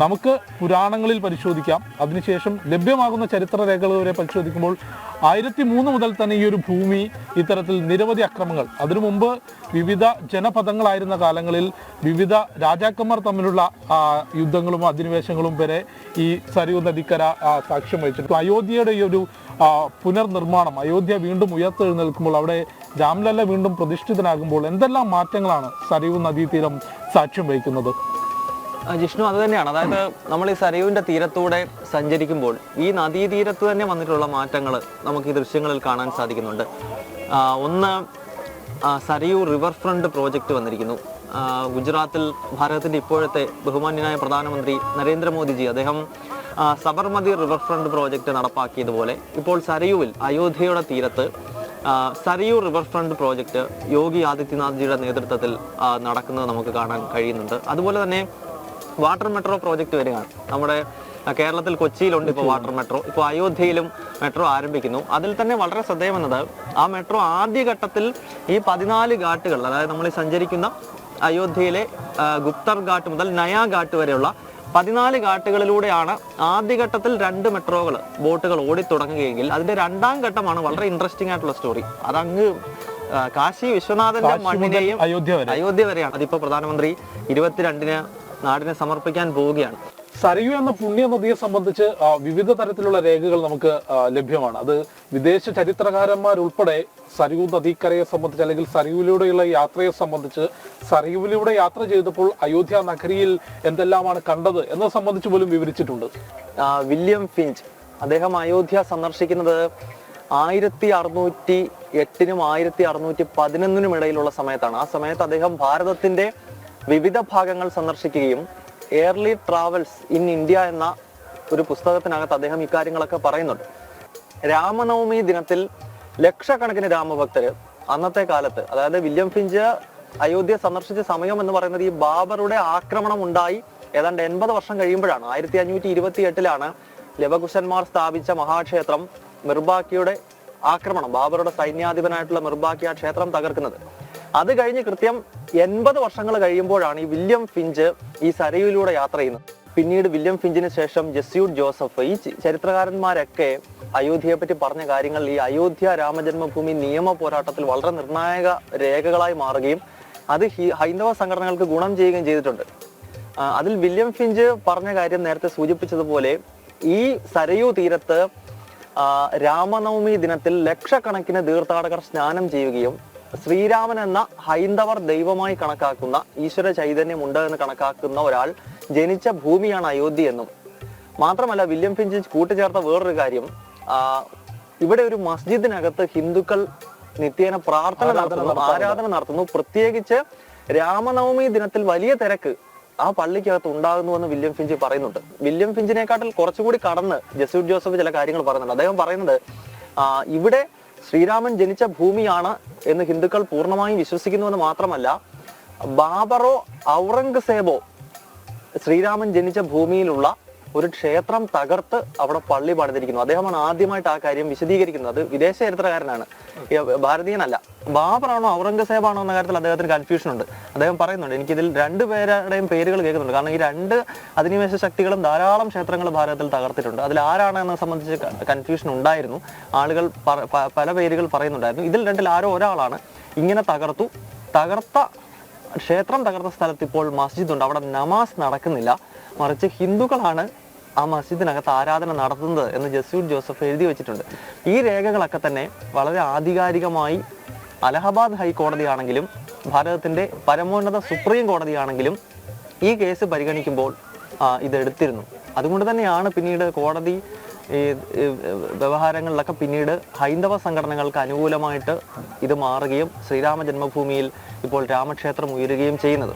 നമുക്ക് പുരാണങ്ങളിൽ പരിശോധിക്കാം. അതിനുശേഷം ലഭ്യമാകുന്ന ചരിത്ര രേഖകൾ വരെ പരിശോധിക്കുമ്പോൾ 1003 മുതൽ തന്നെ ഈ ഒരു ഭൂമി ഇത്തരത്തിൽ നിരവധി അക്രമങ്ങൾ, അതിനു മുമ്പ് വിവിധ ജനപദങ്ങളായിരുന്ന കാലങ്ങളിൽ വിവിധ രാജാക്കന്മാർ തമ്മിലുള്ള യുദ്ധങ്ങളും അധിനിവേശങ്ങളും വരെ ഈ സരയൂ നദിക്കര സാക്ഷ്യം വഹിച്ചിട്ടുണ്ട്. അയോധ്യയുടെ ഈ ഒരു പുനർനിർമ്മാണം, അയോധ്യ വീണ്ടും ഉയർത്തെഴുന്നേൽക്കുമ്പോൾ, അവിടെ രാംലല്ല വീണ്ടും പ്രതിഷ്ഠിതനാകുമ്പോൾ എന്തെല്ലാം മാറ്റങ്ങളാണ് സരയൂ നദീതീരം സാക്ഷ്യം വഹിക്കുന്നത്? ജിഷ്ണു, അത് തന്നെയാണ്. അതായത് നമ്മൾ ഈ സരയൂവിൻ്റെ തീരത്തൂടെ സഞ്ചരിക്കുമ്പോൾ ഈ നദീതീരത്ത് തന്നെ വന്നിട്ടുള്ള മാറ്റങ്ങൾ നമുക്ക് ഈ ദൃശ്യങ്ങളിൽ കാണാൻ സാധിക്കുന്നുണ്ട്. ഒന്ന്, സരയൂ റിവർ ഫ്രണ്ട് പ്രോജക്റ്റ് വന്നിരിക്കുന്നു. ഗുജറാത്തിൽ ഭാരതത്തിൻ്റെ ഇപ്പോഴത്തെ ബഹുമാന്യനായ പ്രധാനമന്ത്രി നരേന്ദ്രമോദിജി അദ്ദേഹം സബർമതി റിവർ ഫ്രണ്ട് പ്രോജക്റ്റ് നടപ്പാക്കിയതുപോലെ ഇപ്പോൾ സരയൂവിൽ അയോധ്യയുടെ തീരത്ത് സരയൂ റിവർ ഫ്രണ്ട് പ്രോജക്റ്റ് യോഗി ആദിത്യനാഥ്ജിയുടെ നേതൃത്വത്തിൽ നടക്കുന്നത് നമുക്ക് കാണാൻ കഴിയുന്നുണ്ട്. അതുപോലെ തന്നെ വാട്ടർ മെട്രോ പ്രോജക്റ്റ് വരികയാണ്. നമ്മുടെ കേരളത്തിൽ കൊച്ചിയിലുണ്ട് ഇപ്പോൾ വാട്ടർ മെട്രോ, ഇപ്പോൾ അയോധ്യയിലും മെട്രോ ആരംഭിക്കുന്നു. അതിൽ തന്നെ വളരെ ശ്രദ്ധേയമെന്നത് ആ മെട്രോ ആദ്യഘട്ടത്തിൽ ഈ 14 ഘാട്ടുകൾ, അതായത് നമ്മൾ ഈ സഞ്ചരിക്കുന്ന അയോധ്യയിലെ ഗുപ്തർ ഘാട്ട് മുതൽ നയാ ഘാട്ട് വരെയുള്ള 14 ഘാട്ടുകളിലൂടെയാണ് ആദ്യഘട്ടത്തിൽ 2 മെട്രോകൾ ബോട്ടുകൾ ഓടിത്തുടങ്ങുകയെങ്കിൽ അതിന്റെ 2ാം ഘട്ടമാണ് വളരെ ഇൻട്രസ്റ്റിംഗ് ആയിട്ടുള്ള സ്റ്റോറി. അതങ്ങ് കാശി വിശ്വനാഥന്റെ മണ്ണിനെയും അയോധ്യ വരെയാണ്. അതിപ്പോ പ്രധാനമന്ത്രി 22-ന് നാടിനെ സമർപ്പിക്കാൻ പോവുകയാണ്. സരയൂ എന്ന പുണ്യ നദിയെ സംബന്ധിച്ച് വിവിധ തരത്തിലുള്ള രേഖകൾ നമുക്ക് ലഭ്യമാണ്. അത് വിദേശ ചരിത്രകാരന്മാരുൾപ്പെടെ സരയൂ നദീക്കരയെ സംബന്ധിച്ച്, അല്ലെങ്കിൽ സരയൂവിലൂടെയുള്ള യാത്രയെ സംബന്ധിച്ച്, സരയൂവിലൂടെ യാത്ര ചെയ്തപ്പോൾ അയോധ്യ നഗരിയിൽ എന്തെല്ലാമാണ് കണ്ടത് എന്നത് സംബന്ധിച്ച് പോലും വിവരിച്ചിട്ടുണ്ട്. വില്യം ഫിഞ്ച് അദ്ദേഹം അയോധ്യ സന്ദർശിക്കുന്നത് 1608-നും 1611-നും ഇടയിലുള്ള സമയത്താണ്. ആ സമയത്ത് അദ്ദേഹം ഭാരതത്തിന്റെ വിവിധ ഭാഗങ്ങൾ സന്ദർശിക്കുകയും എയർലി ട്രാവൽസ് ഇൻ ഇന്ത്യ എന്ന ഒരു പുസ്തകത്തിനകത്ത് അദ്ദേഹം ഇക്കാര്യങ്ങളൊക്കെ പറയുന്നുണ്ട്. രാമനവമി ദിനത്തിൽ ലക്ഷക്കണക്കിന് രാമഭക്തര് അന്നത്തെ കാലത്ത്, അതായത് വില്യം ഫിഞ്ച് അയോധ്യ സന്ദർശിച്ച സമയം എന്ന് പറയുന്നത് ഈ ബാബറുടെ ആക്രമണം ഉണ്ടായി ഏതാണ്ട് 80 വർഷം കഴിയുമ്പോഴാണ്. 1528-ലാണ് ലവകുശന്മാർ സ്ഥാപിച്ച മഹാക്ഷേത്രം മിർബാക്കിയുടെ ആക്രമണം, ബാബറുടെ സൈന്യാധിപനായിട്ടുള്ള മിർബാക്കി ആ ക്ഷേത്രം തകർക്കുന്നത്. അത് കഴിഞ്ഞ് കൃത്യം 80 വർഷങ്ങൾ കഴിയുമ്പോഴാണ് ഈ വില്യം ഫിഞ്ച് ഈ സരയൂവിലൂടെ യാത്ര ചെയ്യുന്നത്. പിന്നീട് വില്യം ഫിഞ്ചിന് ശേഷം ജെസ്യൂട്ട് ജോസഫ്, ഈ ചരിത്രകാരന്മാരൊക്കെ അയോധ്യയെ പറ്റി പറഞ്ഞ കാര്യങ്ങൾ ഈ അയോധ്യ രാമജന്മഭൂമി നിയമ പോരാട്ടത്തിൽ വളരെ നിർണായക രേഖകളായി മാറുകയും അത് ഹൈന്ദവ സംഘടനകൾക്ക് ഗുണം ചെയ്യുകയും ചെയ്തിട്ടുണ്ട്. അതിൽ വില്യം ഫിഞ്ച് പറഞ്ഞ കാര്യം നേരത്തെ സൂചിപ്പിച്ചതുപോലെ ഈ സരയൂ തീരത്ത് രാമനവമി ദിനത്തിൽ ലക്ഷക്കണക്കിന് തീർത്ഥാടകർ സ്നാനം ചെയ്യുകയും ശ്രീരാമൻ എന്ന ഹൈന്ദവർ ദൈവമായി കണക്കാക്കുന്ന, ഈശ്വര ചൈതന്യം ഉണ്ട് എന്ന് കണക്കാക്കുന്ന ഒരാൾ ജനിച്ച ഭൂമിയാണ് അയോധ്യ എന്നും മാത്രമല്ല, വില്യം ഫിഞ്ച് കൂട്ടിച്ചേർത്ത വേറൊരു കാര്യം, ഇവിടെ ഒരു മസ്ജിദിനകത്ത് ഹിന്ദുക്കൾ നിത്യേന പ്രാർത്ഥന നടത്തുന്നു, ആരാധന നടത്തുന്നു. പ്രത്യേകിച്ച് രാമനവമി ദിനത്തിൽ വലിയ തിരക്ക് ആ പള്ളിക്കകത്ത് ഉണ്ടാകുന്നുവെന്ന് വില്യം ഫിഞ്ച് പറയുന്നുണ്ട്. വില്യം ഫിഞ്ചിനെക്കാട്ടിൽ കുറച്ചുകൂടി കടന്ന് ജെസ്യൂട്ട് ജോസഫ് ചില കാര്യങ്ങൾ പറയുന്നുണ്ട്. അദ്ദേഹം പറയുന്നത് ഇവിടെ ശ്രീരാമൻ ജനിച്ച ഭൂമിയാണ് എന്ന് ഹിന്ദുക്കൾ പൂർണ്ണമായും വിശ്വസിക്കുന്നുവെന്ന് മാത്രമല്ല, ബാബറോ ഔറംഗസേബോ ശ്രീരാമൻ ജനിച്ച ഭൂമിയിലുള്ള ഒരു ക്ഷേത്രം തകർത്ത് അവിടെ പള്ളി പണിതിരിക്കുന്നു. അദ്ദേഹമാണ് ആദ്യമായിട്ട് ആ കാര്യം വിശദീകരിക്കുന്നത്. അത് വിദേശ ചരിത്രകാരനാണ്, ഭാരതീയനല്ല. ബാബറാണോ ഔറംഗസേബാണോ എന്ന കാര്യത്തിൽ അദ്ദേഹത്തിന് കൺഫ്യൂഷൻ ഉണ്ട്. അദ്ദേഹം പറയുന്നുണ്ട്, എനിക്കിതിൽ 2 പേരുടെയും പേരുകൾ കേൾക്കുന്നുണ്ട്. കാരണം ഈ 2 അധിനിവേശ ശക്തികളും ധാരാളം ക്ഷേത്രങ്ങൾ ഭാരതത്തിൽ തകർത്തിട്ടുണ്ട്. അതിൽ ആരാണ് എന്നെ സംബന്ധിച്ച് കൺഫ്യൂഷൻ ഉണ്ടായിരുന്നു. ആളുകൾ പല പേരുകൾ പറയുന്നുണ്ടായിരുന്നു. ഇതിൽ 2-ൽ ആരോ ഒരാളാണ് ഇങ്ങനെ തകർത്ത ക്ഷേത്രം തകർത്ത സ്ഥലത്ത് ഇപ്പോൾ മസ്ജിദ് ഉണ്ട്. അവിടെ നമാസ് നടക്കുന്നില്ല, മറിച്ച് ഹിന്ദുക്കളാണ് ആ മസ്ജിദിനകത്ത് ആരാധന നടത്തുന്നത് എന്ന് ജെസ്യൂട്ട് ജോസഫ് എഴുതി വെച്ചിട്ടുണ്ട്. ഈ രേഖകളൊക്കെ തന്നെ വളരെ ആധികാരികമായി അലഹബാദ് ഹൈക്കോടതിയാണെങ്കിലും ഭാരതത്തിന്റെ പരമോന്നത സുപ്രീം കോടതിയാണെങ്കിലും ഈ കേസ് പരിഗണിക്കുമ്പോൾ ഇതെടുത്തിരുന്നു. അതുകൊണ്ട് തന്നെയാണ് പിന്നീട് കോടതി ഈ വ്യവഹാരങ്ങളിലൊക്കെ പിന്നീട് ഹൈന്ദവ സംഘടനകൾക്ക് അനുകൂലമായിട്ട് ഇത് മാറുകയും ശ്രീരാമ ജന്മഭൂമിയിൽ ഇപ്പോൾ രാമക്ഷേത്രം ഉയരുകയും ചെയ്യുന്നത്.